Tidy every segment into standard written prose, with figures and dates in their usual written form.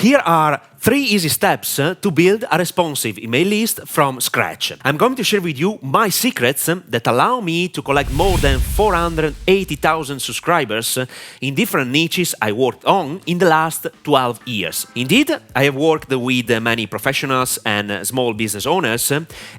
Here are 3 easy steps to build a responsive email list from scratch. I'm going to share with you my secrets that allow me to collect more than 480,000 subscribers in different niches I worked on in the last 12 years. Indeed, I have worked with many professionals and small business owners,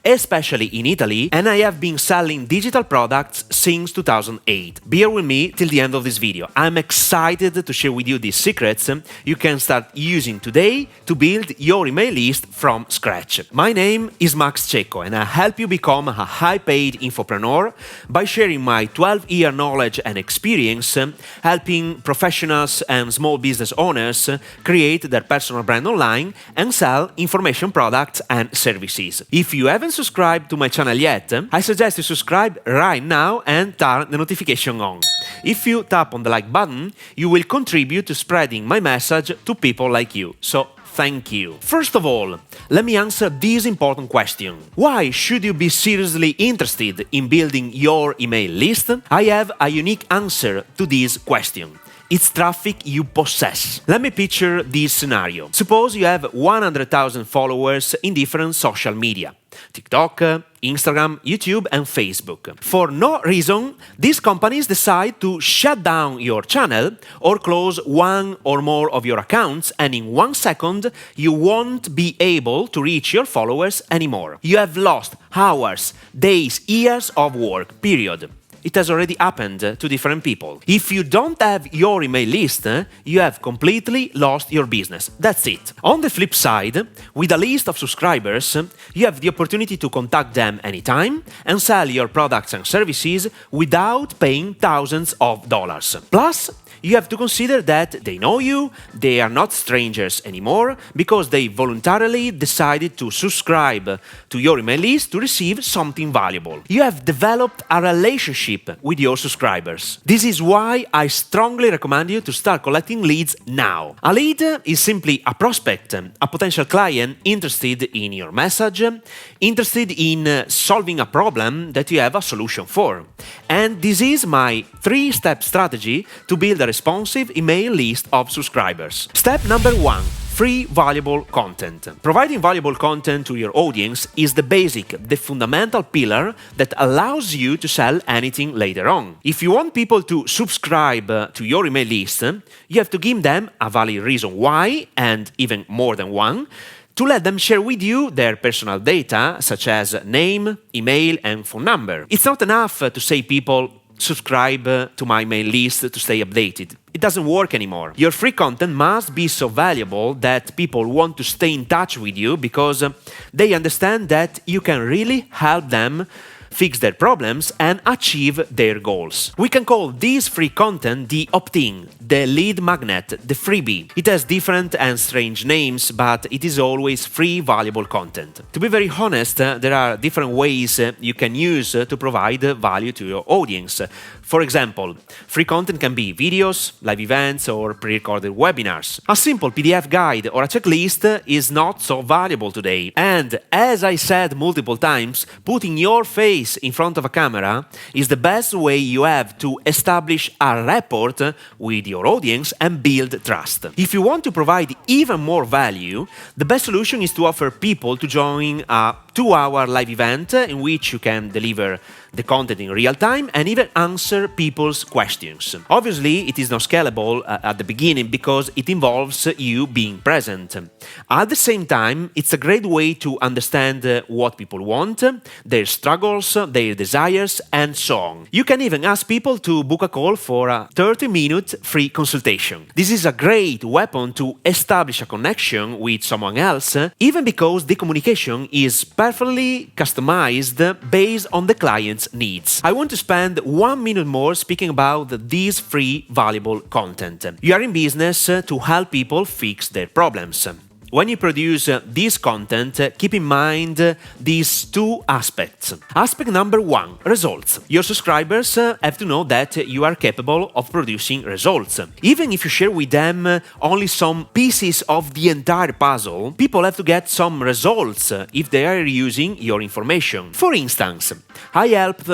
especially in Italy, and I have been selling digital products since 2008. Bear with me till the end of this video. I'm excited to share with you these secrets you can start using today to build your email list from scratch. My name is Max Cecco and I help you become a high-paid infopreneur by sharing my 12-year knowledge and experience helping professionals and small business owners create their personal brand online and sell information products and services. If you haven't subscribed to my channel yet, I suggest you subscribe right now and turn the notification on. If you tap on the like button, you will contribute to spreading my message to people like you. So, thank you. First of all, let me answer this important question. Why should you be seriously interested in building your email list? I have a unique answer to this question. It's traffic you possess. Let me picture this scenario. Suppose you have 100,000 followers in different social media. TikTok, Instagram, YouTube, and Facebook. For no reason, these companies decide to shut down your channel or close one or more of your accounts, and in 1 second, you won't be able to reach your followers anymore. You have lost hours, days, years of work, period. It has already happened to different people. If you don't have your email list, you have completely lost your business. That's it. On the flip side, with a list of subscribers, you have the opportunity to contact them anytime and sell your products and services without paying thousands of dollars. Plus, you have to consider that they know you, they are not strangers anymore, because they voluntarily decided to subscribe to your email list to receive something valuable. You have developed a relationship with your subscribers. This is why I strongly recommend you to start collecting leads now. A lead is simply a prospect, a potential client interested in your message, interested in solving a problem that you have a solution for. And this is my 3-step strategy to build a responsive email list of subscribers. Step number 1. Free valuable content. Providing valuable content to your audience is the basic, the fundamental pillar that allows you to sell anything later on. If you want people to subscribe to your email list, you have to give them a valid reason why, and even more than one, to let them share with you their personal data, such as name, email, and phone number. It's not enough to say people subscribe to my mail list to stay updated. It doesn't work anymore. Your free content must be so valuable that people want to stay in touch with you because they understand that you can really help them fix their problems and achieve their goals. We can call this free content the opt-in, the lead magnet, the freebie. It has different and strange names, but it is always free, valuable content. To be very honest, there are different ways you can use to provide value to your audience. For example, free content can be videos, live events, or pre-recorded webinars. A simple PDF guide or a checklist is not so valuable today. And as I said multiple times, putting your face in front of a camera is the best way you have to establish a rapport with your audience and build trust. If you want to provide even more value, the best solution is to offer people to join a 2-hour live event in which you can deliver the content in real time and even answer people's questions. Obviously, it is not scalable at the beginning because it involves you being present. At the same time, it's a great way to understand what people want, their struggles, their desires, and so on. You can even ask people to book a call for a 30-minute free consultation. This is a great weapon to establish a connection with someone else, even because the communication is perfectly customized based on the client's needs. I want to spend 1 minute more speaking about this free, valuable content. You are in business to help people fix their problems. when you produce this content, keep in mind these two aspects. Aspect number one, results. Your subscribers have to know that you are capable of producing results. Even if you share with them only some pieces of the entire puzzle, people have to get some results if they are using your information. For instance, I helped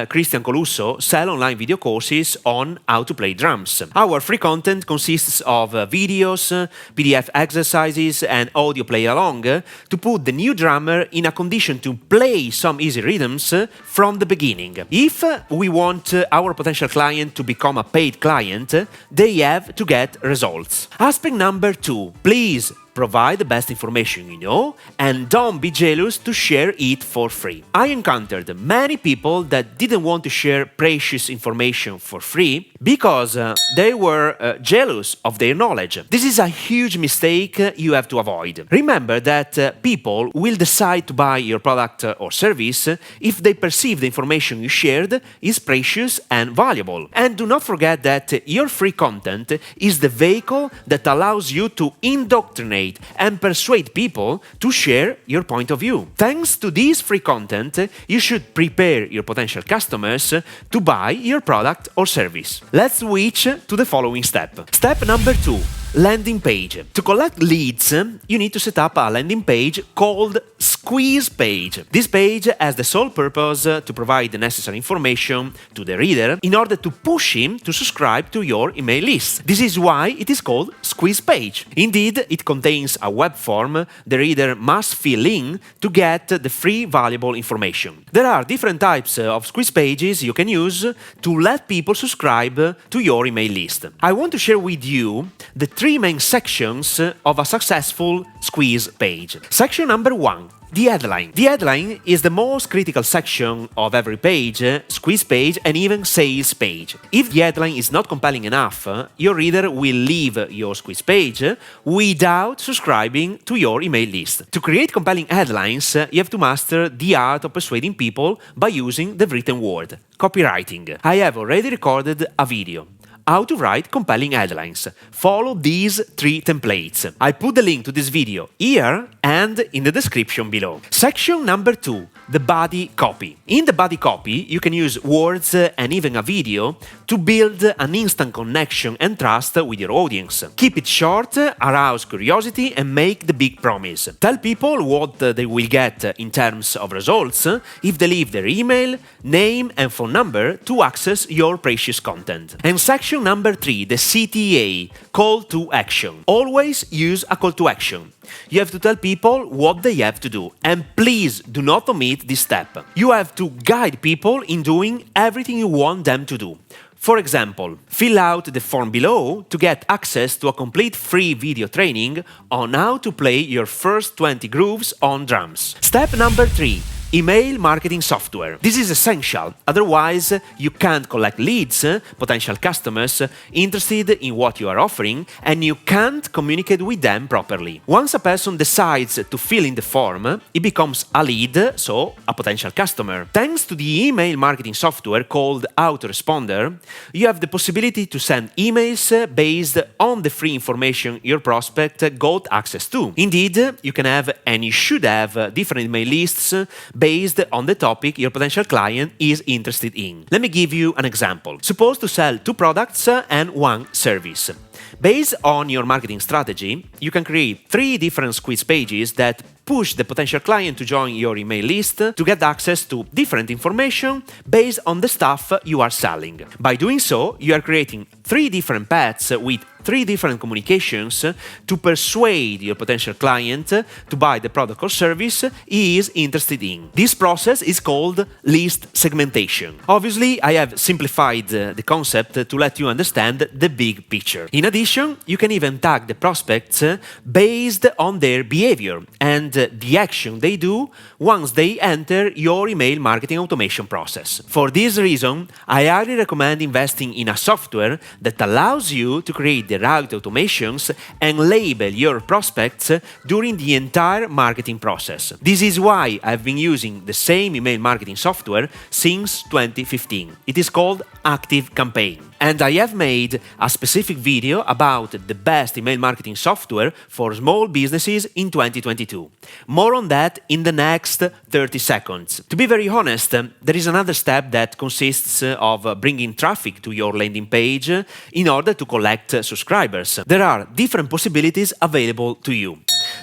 Christian Colusso sell online video courses on how to play drums. Our free content consists of videos, PDF exercises, and audio play-along to put the new drummer in a condition to play some easy rhythms from the beginning. If we want our potential client to become a paid client, they have to get results. Aspect number two, please provide the best information you know and don't be jealous to share it for free. I encountered many people that didn't want to share precious information for free because they were jealous of their knowledge. This is a huge mistake you have to avoid. Remember that people will decide to buy your product or service if they perceive the information you shared is precious and valuable. And do not forget that your free content is the vehicle that allows you to indoctrinate and persuade people to share your point of view. Thanks to this free content, you should prepare your potential customers to buy your product or service. Let's switch to the following step. Step number two, landing page. To collect leads, you need to set up a landing page called Squeeze Page. This page has the sole purpose to provide the necessary information to the reader in order to push him to subscribe to your email list. This is why it is called Squeeze Page. Indeed, it contains a web form the reader must fill in to get the free valuable information. There are different types of squeeze pages you can use to let people subscribe to your email list. I want to share with you the three main sections of a successful squeeze page. Section number one, the headline. The headline is the most critical section of every page, squeeze page, and even sales page. If the headline is not compelling enough, your reader will leave your squeeze page without subscribing to your email list. To create compelling headlines, you have to master the art of persuading people by using the written word, copywriting. I have already recorded a video. How to write compelling headlines. Follow these three templates. I put the link to this video here and in the description below. Section number two, the body copy. In the body copy, you can use words and even a video to build an instant connection and trust with your audience. Keep it short, arouse curiosity, and make the big promise. Tell people what they will get in terms of results if they leave their email, name, and phone number to access your precious content. And section number three, the CTA, call to action. Always use a call to action. You have to tell people what they have to do. And please do not omit this step. You have to guide people in doing everything you want them to do. For example, fill out the form below to get access to a complete free video training on how to play your first 20 grooves on drums. Step number three, email marketing software. This is essential, otherwise you can't collect leads, potential customers interested in what you are offering, and you can't communicate with them properly. Once a person decides to fill in the form, it becomes a lead, so a potential customer. Thanks to the email marketing software called Autoresponder, you have the possibility to send emails based on the free information your prospect got access to. Indeed, you can have and you should have different email lists based on the topic your potential client is interested in. Let me give you an example. Suppose to sell 2 products and 1 service. Based on your marketing strategy, you can create 3 different squeeze pages that push the potential client to join your email list to get access to different information based on the stuff you are selling. By doing so, you are creating 3 different paths with 3 different communications to persuade your potential client to buy the product or service he is interested in. This process is called list segmentation. Obviously, I have simplified the concept to let you understand the big picture. In addition, you can even tag the prospects based on their behavior and the action they do once they enter your email marketing automation process. For this reason, I highly recommend investing in a software that allows you to create the right automations and label your prospects during the entire marketing process. This is why I've been using the same email marketing software since 2015. It is called ActiveCampaign. And I have made a specific video about the best email marketing software for small businesses in 2022. More on that in the next 30 seconds. To be very honest, there is another step that consists of bringing traffic to your landing page in order to collect subscribers. There are different possibilities available to you.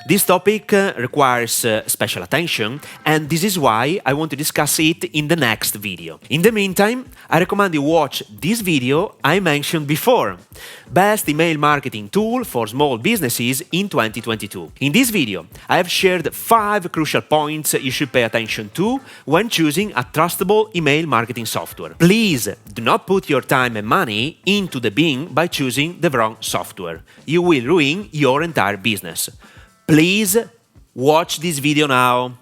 This topic requires special attention, and this is why I want to discuss it in the next video. In the meantime, I recommend you watch this video I mentioned before, Best Email Marketing Tool for Small Businesses in 2022. In this video, I have shared 5 crucial points you should pay attention to when choosing a trustable email marketing software. Please do not put your time and money into the bin by choosing the wrong software. You will ruin your entire business. Please watch this video now.